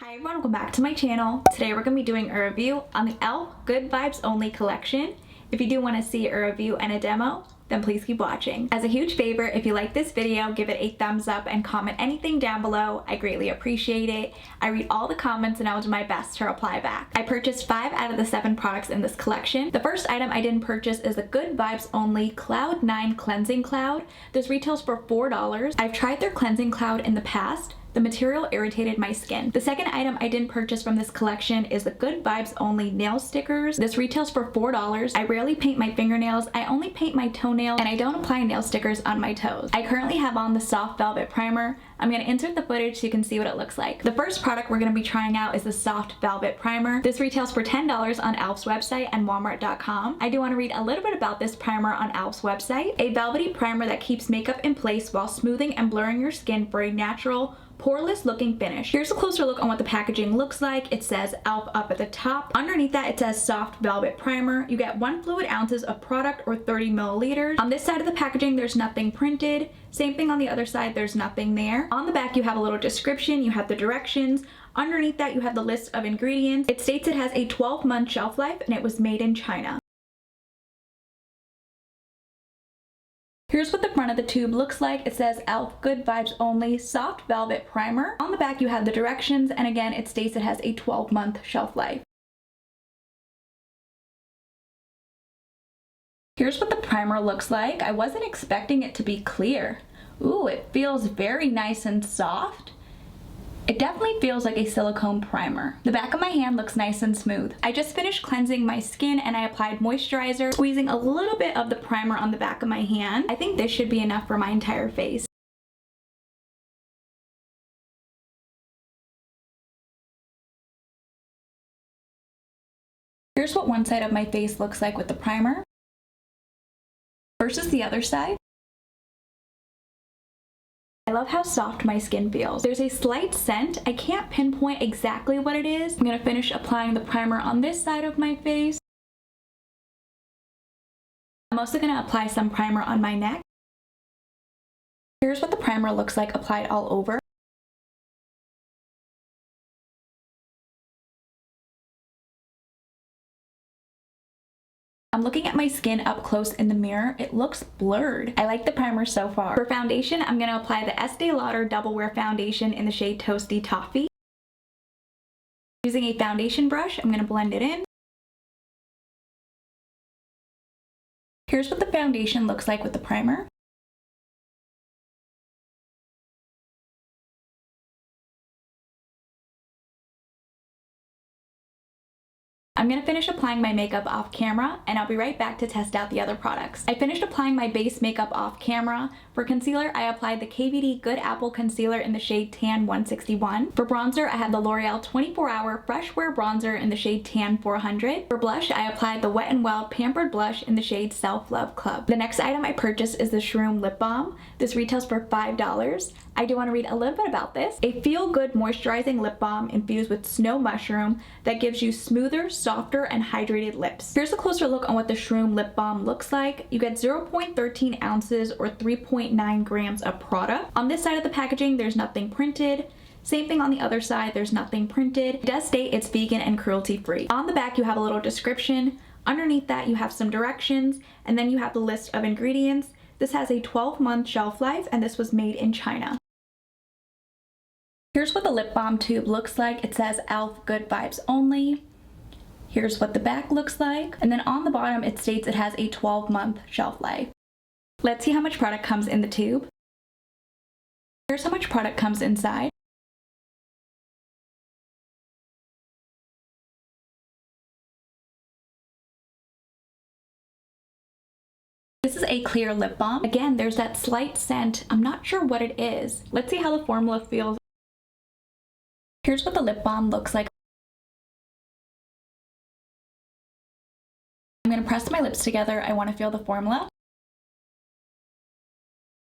Hi everyone, welcome back to my channel. Today we're going to be doing a review on the E.L.F Good Vibes Only collection. If you do want to see a review and a demo, then please keep watching. As a huge favor, if you like this video, give it a thumbs up and comment anything down below. I greatly appreciate it. I read all the comments and I'll do my best to reply back. I purchased 5 out of the 7 products in this collection. The first item I didn't purchase is the Good Vibes Only Cloud 9 Cleansing Cloud. This retails for $4. I've tried their cleansing cloud in the past. The material irritated my skin. The second item I didn't purchase from this collection is the Good Vibes Only nail stickers. This retails for $4. I rarely paint my fingernails. I only paint my toenails and I don't apply nail stickers on my toes. I currently have on the Soft Velvet Primer. I'm going to insert the footage so you can see what it looks like. The first product we're going to be trying out is the Soft Velvet Primer. This retails for $10 on E.L.F's website and Walmart.com. I do want to read a little bit about this primer on E.L.F's website. A velvety primer that keeps makeup in place while smoothing and blurring your skin for a natural, poreless looking finish. Here's a closer look on what the packaging looks like. It says E.L.F up at the top. Underneath that it says Soft Velvet Primer. You get 1 fluid ounces of product or 30 milliliters. On this side of the packaging there's nothing printed. Same thing on the other side, there's nothing there. On the back you have a little description, you have the directions. Underneath that you have the list of ingredients. It states it has a 12-month shelf life and it was made in China. Here's what the front of the tube looks like. It says E.L.F Good Vibes Only Soft Velvet Primer. On the back you have the directions and again it states it has a 12-month shelf life. Here's what the primer looks like. I wasn't expecting it to be clear. Ooh, it feels very nice and soft. It definitely feels like a silicone primer. The back of my hand looks nice and smooth. I just finished cleansing my skin and I applied moisturizer, squeezing a little bit of the primer on the back of my hand. I think this should be enough for my entire face. Here's what one side of my face looks like with the primer versus the other side. I love how soft my skin feels. There's a slight scent. I can't pinpoint exactly what it is. I'm going to finish applying the primer on this side of my face. I'm also going to apply some primer on my neck. Here's what the primer looks like applied all over. I'm looking at my skin up close in the mirror. It looks blurred. I like the primer so far. For foundation, I'm going to apply the Estee Lauder Double Wear Foundation in the shade Toasty Toffee. Using a foundation brush, I'm going to blend it in. Here's what the foundation looks like with the primer. I'm going to finish applying my makeup off camera and I'll be right back to test out the other products. I finished applying my base makeup off camera. For concealer, I applied the KVD Good Apple Concealer in the shade Tan 161. For bronzer, I had the L'Oreal 24 Hour Fresh Wear Bronzer in the shade Tan 400. For blush, I applied the Wet n Wild Pampered Blush in the shade Self Love Club. The next item I purchased is the Shroom Lip Balm. This retails for $5. I do want to read a little bit about this. A feel-good moisturizing lip balm infused with snow mushroom that gives you smoother, softer, and hydrated lips. Here's a closer look on what the Shroom Lip Balm looks like. You get 0.13 ounces or 3.9 grams of product. On this side of the packaging, there's nothing printed. Same thing on the other side, there's nothing printed. It does state it's vegan and cruelty-free. On the back, you have a little description. Underneath that, you have some directions, and then you have the list of ingredients. This has a 12-month shelf life, and this was made in China. Here's what the lip balm tube looks like. It says E.L.F Good Vibes Only. Here's what the back looks like. And then on the bottom, it states it has a 12-month shelf life. Let's see how much product comes in the tube. Here's how much product comes inside. This is a clear lip balm. Again, there's that slight scent. I'm not sure what it is. Let's see how the formula feels. Here's what the lip balm looks like. I'm going to press my lips together. I want to feel the formula.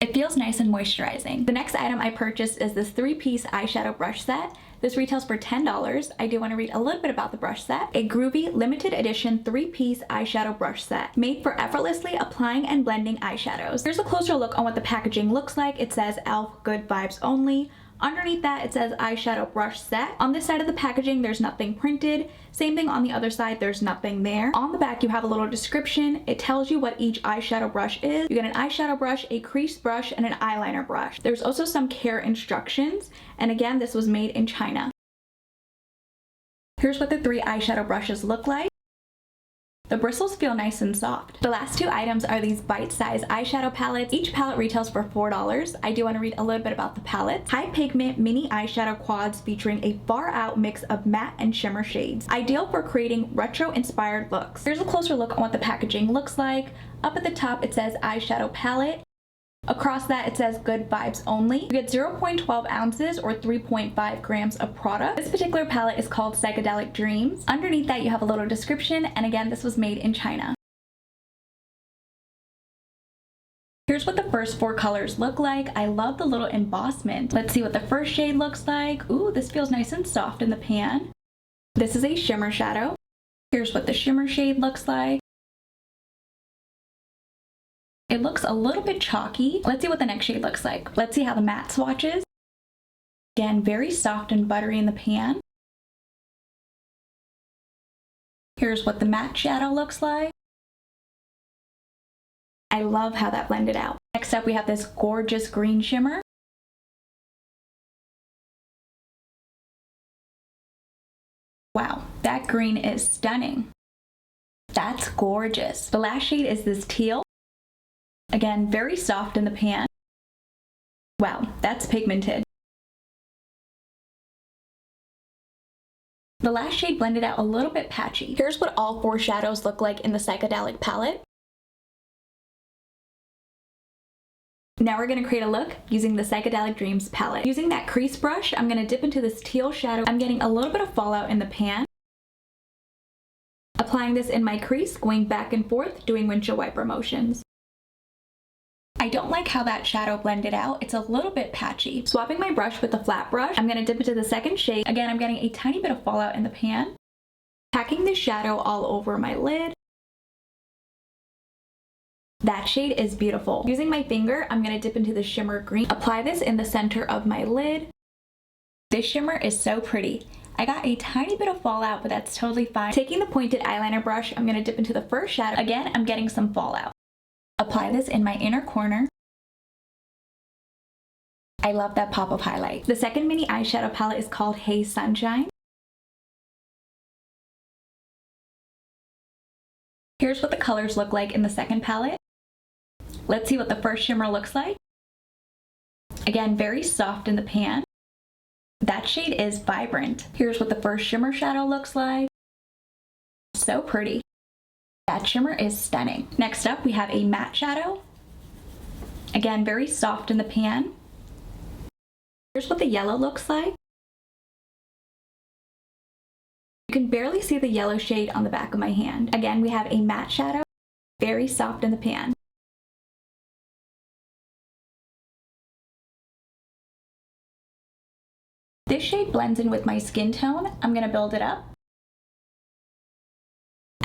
It feels nice and moisturizing. The next item I purchased is this 3-piece eyeshadow brush set. This retails for $10. I do want to read a little bit about the brush set. A groovy, limited edition 3-piece eyeshadow brush set made for effortlessly applying and blending eyeshadows. Here's a closer look on what the packaging looks like. It says E.L.F Good Vibes Only. Underneath that, it says eyeshadow brush set. On this side of the packaging, there's nothing printed. Same thing on the other side, there's nothing there. On the back, you have a little description. It tells you what each eyeshadow brush is. You get an eyeshadow brush, a crease brush, and an eyeliner brush. There's also some care instructions. And again, this was made in China. Here's what the 3 eyeshadow brushes look like. The bristles feel nice and soft. The last 2 items are these bite-sized eyeshadow palettes. Each palette retails for $4. I do want to read a little bit about the palettes. High pigment mini eyeshadow quads featuring a far out mix of matte and shimmer shades. Ideal for creating retro inspired looks. Here's a closer look on what the packaging looks like. Up at the top it says eyeshadow palette. Across that it says good vibes only. You get 0.12 ounces or 3.5 grams of product. This particular palette is called Psychedelic Dreams. Underneath that you have a little description, and again this was made in China. Here's what the first 4 colors look like. I love the little embossment. Let's see what the first shade looks like. Ooh, this feels nice and soft in the pan. This is a shimmer shadow. Here's what the shimmer shade looks like. It looks a little bit chalky. Let's see what the next shade looks like. Let's see how the matte swatches. Again, very soft and buttery in the pan. Here's what the matte shadow looks like. I love how that blended out. Next up, we have this gorgeous green shimmer. Wow, that green is stunning. That's gorgeous. The last shade is this teal. Again, very soft in the pan. Wow, that's pigmented. The last shade blended out a little bit patchy. Here's what all 4 shadows look like in the Psychedelic palette. Now we're going to create a look using the Psychedelic Dreams palette. Using that crease brush, I'm going to dip into this teal shadow. I'm getting a little bit of fallout in the pan. Applying this in my crease, going back and forth, doing windshield wiper motions. I don't like how that shadow blended out. It's a little bit patchy. Swapping my brush with the flat brush, I'm going to dip into the second shade. Again, I'm getting a tiny bit of fallout in the pan. Packing the shadow all over my lid. That shade is beautiful. Using my finger, I'm going to dip into the shimmer green. Apply this in the center of my lid. This shimmer is so pretty. I got a tiny bit of fallout, but that's totally fine. Taking the pointed eyeliner brush, I'm going to dip into the first shadow. Again, I'm getting some fallout. Apply this in my inner corner. I love that pop of highlight. The second mini eyeshadow palette is called Hey Sunshine. Here's what the colors look like in the second palette. Let's see what the first shimmer looks like. Again, very soft in the pan. That shade is vibrant. Here's what the first shimmer shadow looks like. So pretty. That shimmer is stunning. Next up, we have a matte shadow. Again, very soft in the pan. Here's what the yellow looks like. You can barely see the yellow shade on the back of my hand. Again, we have a matte shadow, very soft in the pan. This shade blends in with my skin tone. I'm gonna build it up.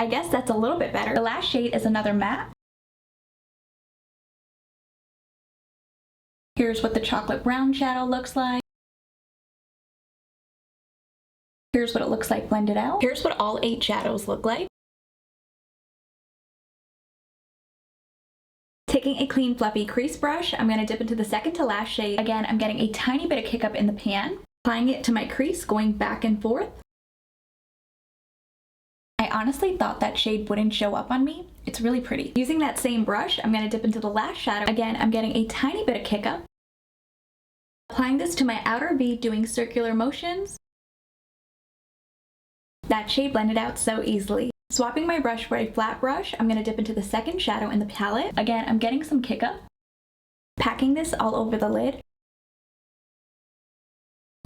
I guess that's a little bit better. The last shade is another matte. Here's what the chocolate brown shadow looks like. Here's what it looks like blended out. Here's what all 8 shadows look like. Taking a clean fluffy crease brush, I'm going to dip into the second to last shade. Again, I'm getting a tiny bit of kick up in the pan. Applying it to my crease, going back and forth. I honestly thought that shade wouldn't show up on me. It's really pretty. Using that same brush, I'm going to dip into the last shadow. Again, I'm getting a tiny bit of kick up. Applying this to my outer V, doing circular motions. That shade blended out so easily. Swapping my brush for a flat brush, I'm going to dip into the second shadow in the palette. Again, I'm getting some kick up. Packing this all over the lid.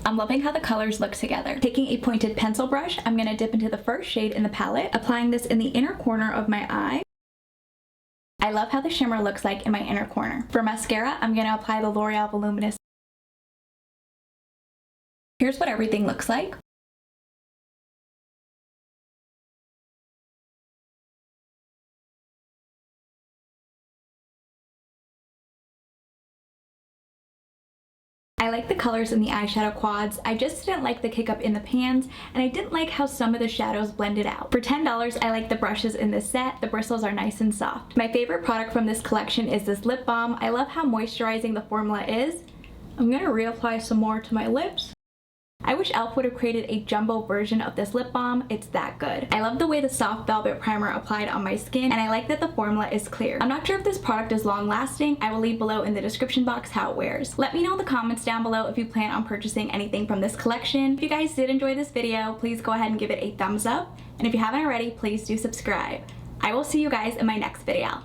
I'm loving how the colors look together. Taking a pointed pencil brush, I'm going to dip into the first shade in the palette, applying this in the inner corner of my eye. I love how the shimmer looks like in my inner corner. For mascara, I'm going to apply the L'Oreal Voluminous. Here's what everything looks like. I like the colors in the eyeshadow quads. I just didn't like the kick up in the pans, and I didn't like how some of the shadows blended out. For $10, I like the brushes in this set. The bristles are nice and soft. My favorite product from this collection is this lip balm. I love how moisturizing the formula is. I'm gonna reapply some more to my lips. I wish E.L.F would have created a jumbo version of this lip balm. It's that good. I love the way the soft velvet primer applied on my skin, and I like that the formula is clear. I'm not sure if this product is long lasting. I will leave below in the description box how it wears. Let me know in the comments down below if you plan on purchasing anything from this collection. If you guys did enjoy this video, please go ahead and give it a thumbs up. And if you haven't already, please do subscribe. I will see you guys in my next video.